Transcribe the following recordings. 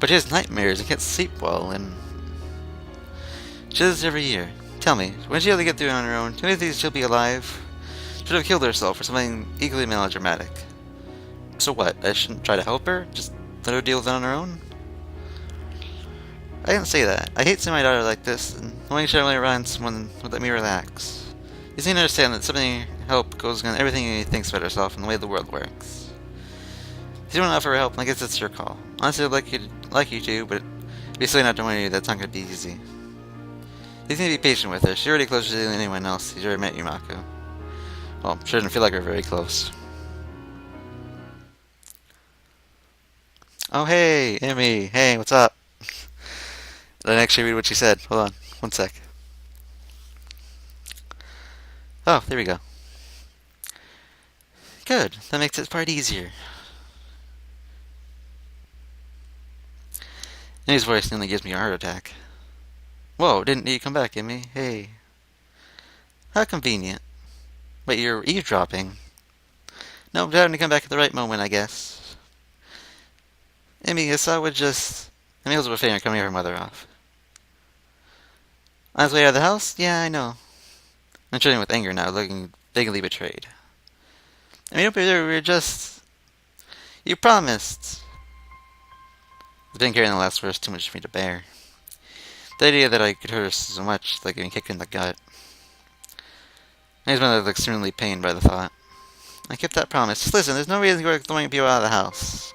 But she has nightmares and can't sleep well, and she does this every year. Tell me, when she able to get through it on her own, do you think she'll be alive? Should have killed herself for something equally melodramatic. So what? I shouldn't try to help her? Just let her deal with it on her own? I didn't say that. I hate seeing my daughter like this, and only sure I around someone would let me relax. You seem to understand that something help goes against everything he thinks about herself and the way the world works. If you don't offer help, I guess it's your call. Honestly, I'd like you to, but it'd be silly not to warn you that's not going to be easy. You need to be patient with her. She's already closer than anyone else. She's already met you, Mako. Well, she doesn't feel like we're very close. Oh, hey, Emmy. Hey, what's up? Did I actually read what she said? Hold on, one sec. Oh, there we go. Good. That makes this part easier. Emmy's voice nearly gives me a heart attack. Whoa, didn't you come back, Emmy? Hey. How convenient. Wait, you're eavesdropping? No, but having to come back at the right moment, I guess. Emmy, guess I would just... Emmy holds up a finger coming her mother off. On his way out of the house? Yeah, I know. I'm turning with anger now, looking vaguely betrayed. I mean, we were just... You promised. The pain carrying the last verse too much for me to bear. The idea that I could hurt her so much, like getting kicked in the gut. His mother looked extremely pained by the thought. I kept that promise. Just listen, there's no reason to go throwing people out of the house.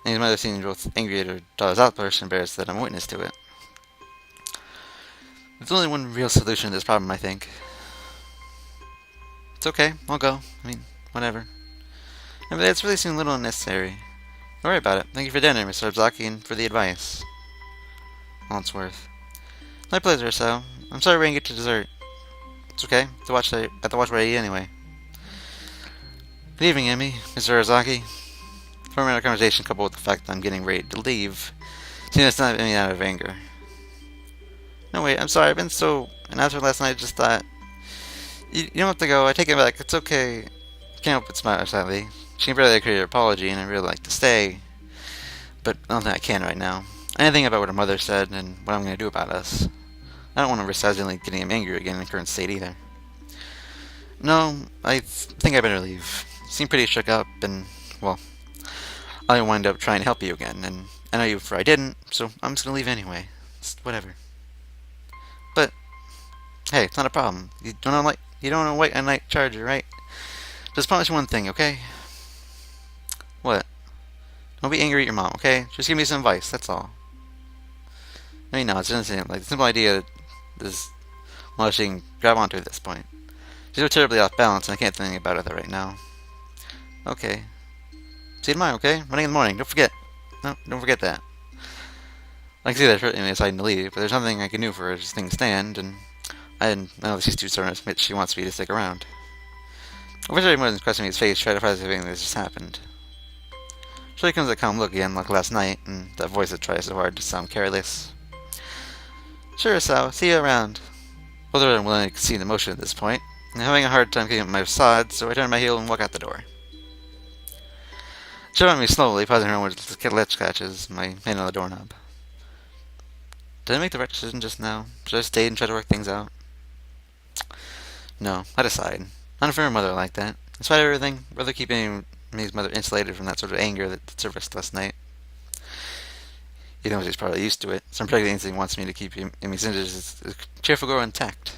And his mother seemed both angry at her daughter's outburst and embarrassed that I'm a witness to it. There's only one real solution to this problem, I think. It's okay, I'll go. I mean, whatever. Yeah, but it's really seemed a little unnecessary. Don't worry about it. Thank you for dinner, Mr. Abzaki, and for the advice. All it's worth. My pleasure, so. I'm sorry we didn't get to dessert. It's okay. I have to watch what I eat anyway. Good evening, Emmy, Mr. Arzaki. From our conversation coupled with the fact that I'm getting ready to leave, seems it's not Emmy out of anger. No, wait, I'm sorry, I've been so... And after last night, I just thought... You don't have to go, I take it back, it's okay. Can't help but smile sadly. She can barely create her apology, and I'd really like to stay. But I don't think I can right now. Anything about what her mother said, and what I'm going to do about us. I don't want to risk accidentally getting him angry again in the current state either. No, I think I better leave. You seem pretty shook up, and, well... I'll wind up trying to help you again, and I know you before I didn't, so I'm just going to leave anyway. Just whatever. But, hey, it's not a problem. You don't want a white and night charger, right? Just promise me one thing, okay? What? Don't be angry at your mom, okay? Just give me some advice, that's all. I mean, no, it's innocent. Like, the simple idea is, well, she can grab onto at this point. She's so terribly off balance, and I can't think anything about it right now. Okay. See you tomorrow, okay? Running in the morning, don't forget. No, don't forget that. I can see that hurting me deciding to leave, but there's nothing I can do for her as things stand, and I know she's too starting to admit she wants me to stick around. I wish I more than crossing his face, try to find everything that just happened. Sure comes that calm look again, like last night, and that voice that tries so hard to sound careless. Sure, so, see you around. Both are unwilling to see the motion at this point, and having a hard time keeping up my facade, so I turn my heel and walk out the door. She went me slowly, pausing her with the latch catches, my hand on the doorknob. Did I make the right decision just now? Should I have stayed and try to work things out? No, I decide. Not for her mother like that. In spite of everything, I'd rather keep Amy's mother insulated from that sort of anger that surfaced last night. Even though she's probably used to it, some protecting instinct wants me to keep Amy's as a cheerful girl intact.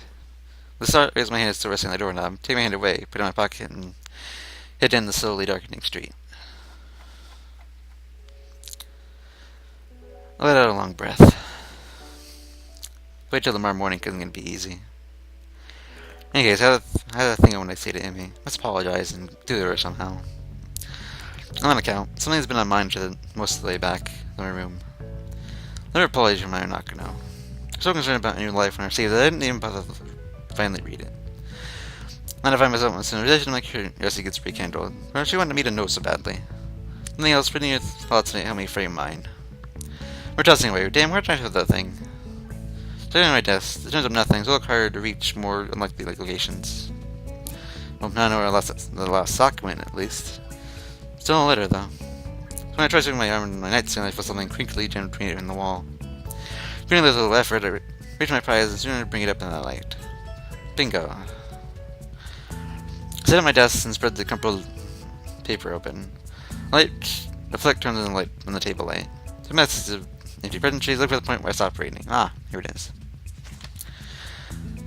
With a start, I raise my hand still resting on the doorknob, take my hand away, put it in my pocket, and head down the slowly darkening street. I let out a long breath. Wait till tomorrow morning because it's going to be easy. In any case, I had a thing I want to say to Emmy. Let's apologize and do to her somehow. On account, something's been on my mind for most of the way back in my room. Let her apologize when I'm not going to know. I'm so concerned about your life when I see that I didn't even bother to finally read it. And I find myself in a position my curiosity gets rekindled. Or she wanted me to know so badly. Something else, putting your thoughts in it help me frame mine. We're tossing away. Damn, where did I put that thing? Sitting on my desk, it turns up nothing, so I look harder to reach more unlikely locations. Well, now I know where the last sock went, at least. Still no letter, though. So when I tried swinging my arm in my nightstand, I felt something crinkly jammed between it and the wall. Doing a little effort, I reached my prize and soon I bring it up in the light. Bingo. I sat at my desk and spread the crumpled paper open. A flick turned on the light on the table light. The message of empty present trees. Look for the point where I stopped reading. Ah, here it is.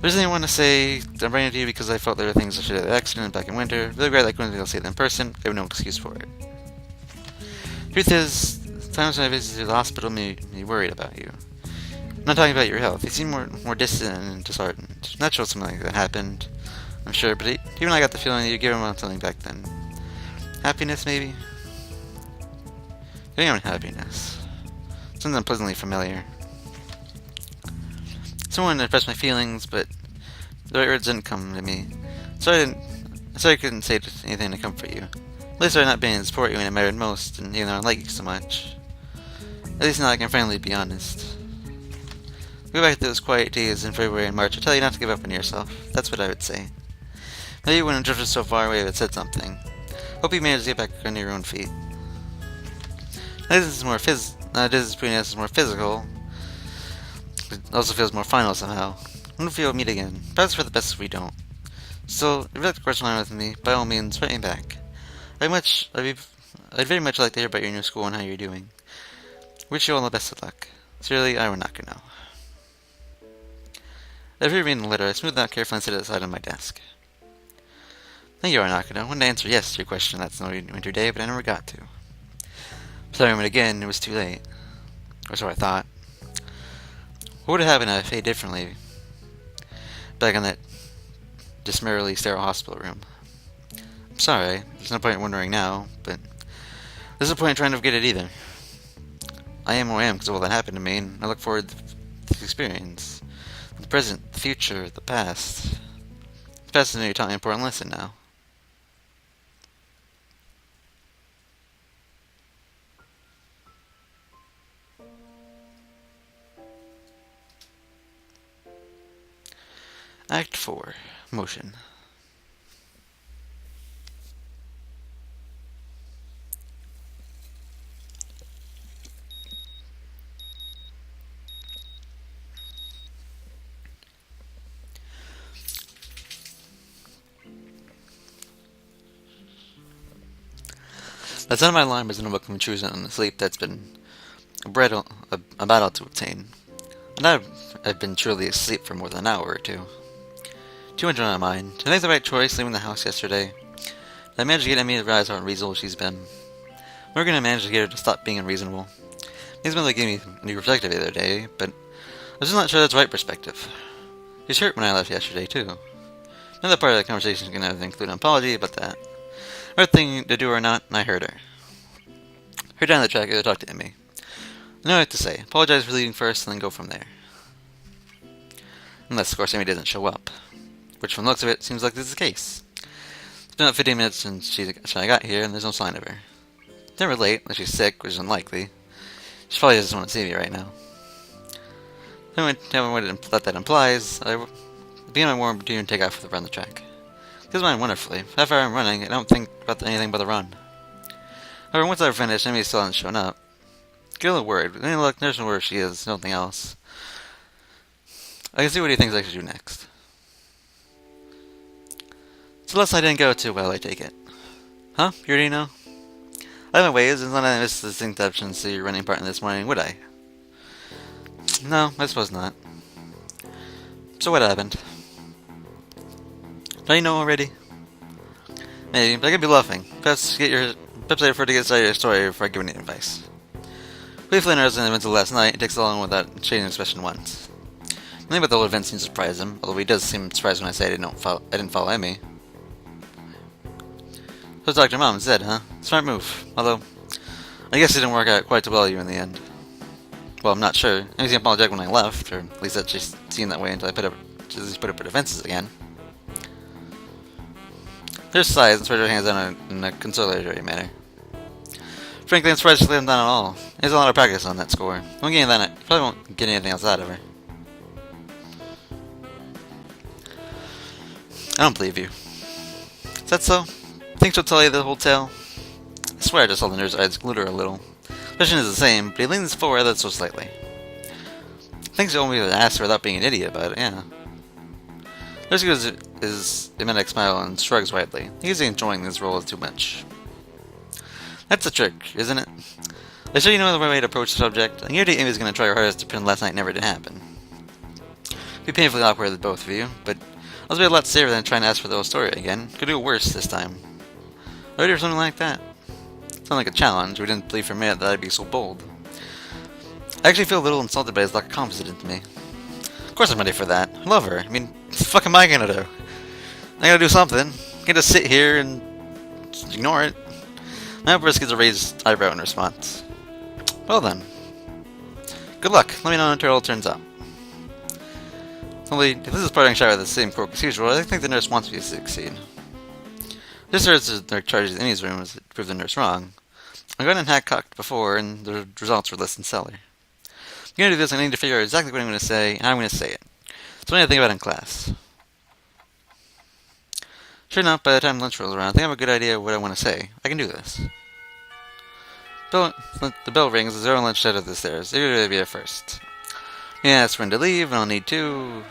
There's anything I want to say. I'm writing to you because I felt there were things I should have accident back in winter. Really great, like when I'll say it in person. I have no excuse for it. Truth is, times when I visited the hospital made me worried about you. I'm not talking about your health. You seem more distant and disheartened. Natural something like that happened, I'm sure, but even I got the feeling that you'd given on something back then. Happiness, maybe? Getting on happiness. Something unpleasantly familiar. Someone expressed my feelings, but the right words didn't come to me. Sorry I couldn't say anything to comfort you. At least I'm not being able to support you when it mattered most, and even though I like you so much. At least now I can finally be honest. Go back to those quiet days in February and March. I tell you not to give up on yourself. That's what I would say. Maybe when it drifted so far away, I had said something. Hope you managed to get back on your own feet. Now this is more between us is more physical. It also feels more final somehow. I wonder if we'll meet again. Perhaps for the best if we don't. Still, if you'd like to correspond with me, by all means, write me back. I'd very much like to hear about your new school and how you're doing. Wish you all the best of luck. Sincerely, Ira Nakano. After reading the letter, I smoothed out carefully and set it aside on my desk. Thank you, Ira Nakano. I wanted to answer yes to your question that's no winter day, but I never got to. Sorry, but again, it was too late. Or so I thought. What would have happened if I faded differently? Back in that dismally sterile hospital room. I'm sorry, there's no point in wondering now, but there's no point in trying to forget it either. I am who I am because of all that happened to me, and I look forward to the experience. The present, the future, the past. The past is maybe taught me an important lesson now. Act 4. Motion. The sound of my alarm is an book of intrusion on the sleep that's been a battle to obtain. And I've been truly asleep for more than an hour or two. Too much on my mind. Did I make the right choice leaving the house yesterday? Did I manage to get Emmy to realize how unreasonable she's been? We're going to manage to get her to stop being unreasonable. May's been like gave me a new perspective the other day, but I'm just not sure that's the right perspective. She's hurt when I left yesterday, too. Another part of the conversation is going to have to include an apology about that. Right thing to do or not, I heard her. Heard down the track, I talked to Emmy. I know what I have to say. Apologize for leaving first, and then go from there. Unless, of course, Emmy doesn't show up. Which, from the looks of it, seems like this is the case. It's been about 15 minutes since I got here, and there's no sign of her. Never late, unless she's sick, which is unlikely. She probably doesn't want to see me right now. Tell me what that implies. I begin my warm routine and take off around the track. It goes mine wonderfully. After I'm running, I don't think about anything but the run. However, once I've finished, Emmy still hasn't shown up. Get a little worried. But then look, there's no where she is, nothing else. I can see what he thinks I should do next. So last night didn't go too well, I take it. Huh? You already know? I have my ways, it's not that I missed the distinct option to see your running partner this morning, would I? No, I suppose not. So what happened? Don't you know already? Maybe, but I could be bluffing. Perhaps I prefer to get started your story before I give any advice. Briefly interested in the events of last night, it takes along without changing expression once. Nothing about the whole event seems to surprise him, although he does seem surprised when I say I didn't follow Emmy. So Dr. Mom said, huh? Smart move. Although, I guess it didn't work out quite so well you in the end. Well, I'm not sure. Emmy's gonna apologize when I left, or at least that she seemed that way until I put up her defenses again. There's sighs and spread her hands down in a conciliatory manner. Frankly, I'm surprised she let him down at all. There's a lot of practice on that score. Don't get that. You probably won't get anything else out of her. I don't believe you. Is that so? Think she'll tell you the whole tale? I swear I just saw the nerd's eyes glitter a little. Expression is the same, but he leans forward ever so slightly. Thinks he only asked without being an idiot about it, yeah. There's his emetic smile and shrugs widely. He's enjoying this role too much. That's the trick, isn't it? I sure you know the right way to approach the subject. I guarantee Amy's going to try her hardest to pretend last night never did happen. It'd be painfully awkward with both of you, but it'll be a lot safer than trying to ask for the whole story again. Could do worse this time. Ready for something like that? Sounds like a challenge. We didn't believe for a minute that I'd be so bold. I actually feel a little insulted by his lack of confidence in me. Of course I'm ready for that. I love her. I mean, what the fuck am I gonna do? I gotta do something. I can't just sit here and just ignore it. My outburst gets a raised eyebrow in response. Well then. Good luck. Let me know until it all turns out. Only, if this is parting shot with the same quirk as usual, I think the nurse wants me to succeed. Just as their charges in his room was to prove the nurse wrong. I've gone and had cocked before, and the results were less than stellar. I'm going to do this, I need to figure out exactly what I'm going to say, and how I'm going to say it. It's something I think about in class. Sure enough, by the time lunch rolls around, I think I have a good idea of what I want to say. I can do this. The bell rings as they're on lunch out of the stairs. They're going to be there first. Yeah, ask friend to leave, and I'll need to...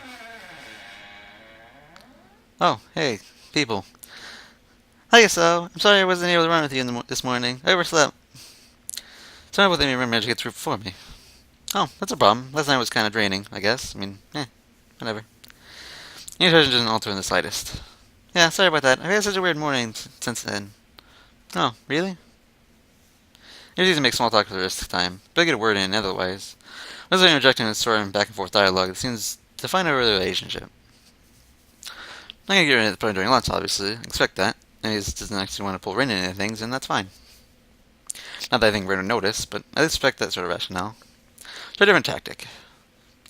Oh, hey, people. Hi, so. I'm sorry I wasn't able to run with you this morning. I overslept. Sorry about the managed to get through before me. Oh, that's a problem. Last night was kind of draining, I guess. I mean, whatever. Your situation doesn't alter in the slightest. Yeah, sorry about that. I've had such a weird morning since then. Oh, really? It's easy to make small talk for the rest of the time, but I get a word in otherwise. As I'm interjecting this sort of back and forth dialogue, it seems to find over the relationship. I'm not going to get into the point during lunch, obviously. I expect that. And he doesn't actually want to pull Rin into things, and that's fine. Not that I think Rin would notice, but I expect that sort of rationale. Try a different tactic.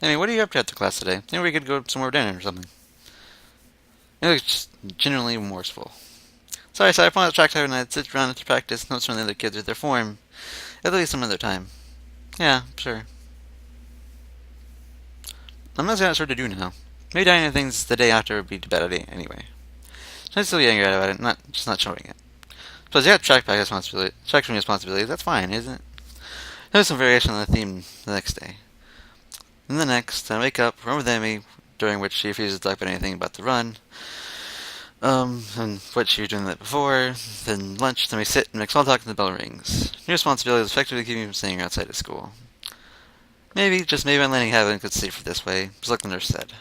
I mean, what are you up to after class today? Maybe we could go somewhere for dinner or something. It looks just genuinely remorseful. Sorry, I found the track tired and I'd sit around after practice, notes from the other kids with their form. At least some other time. Yeah, sure. I'm not sure what to do now. Maybe dining things the day after would be a bad idea anyway. So I'm still getting angry about it, just not showing it. Plus, you got track from responsibilities, that's fine, isn't it? There's some variation on the theme the next day. Then the next, I wake up, run with Emmy, during which she refuses to talk about anything about the run. And what she was doing the night before. Then lunch, then we sit and make small talk and the bell rings. New responsibility is effectively keeping me from staying outside of school. Maybe, just maybe I'm letting heaven could safer this way, just like the nurse said.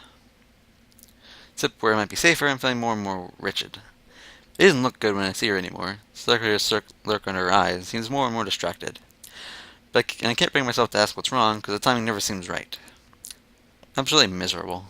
Except where it might be safer, I'm feeling more and more wretched. It doesn't look good when I see her anymore. The lurk under her eyes seems more and more distracted. And I can't bring myself to ask what's wrong, because the timing never seems right. I'm just really miserable.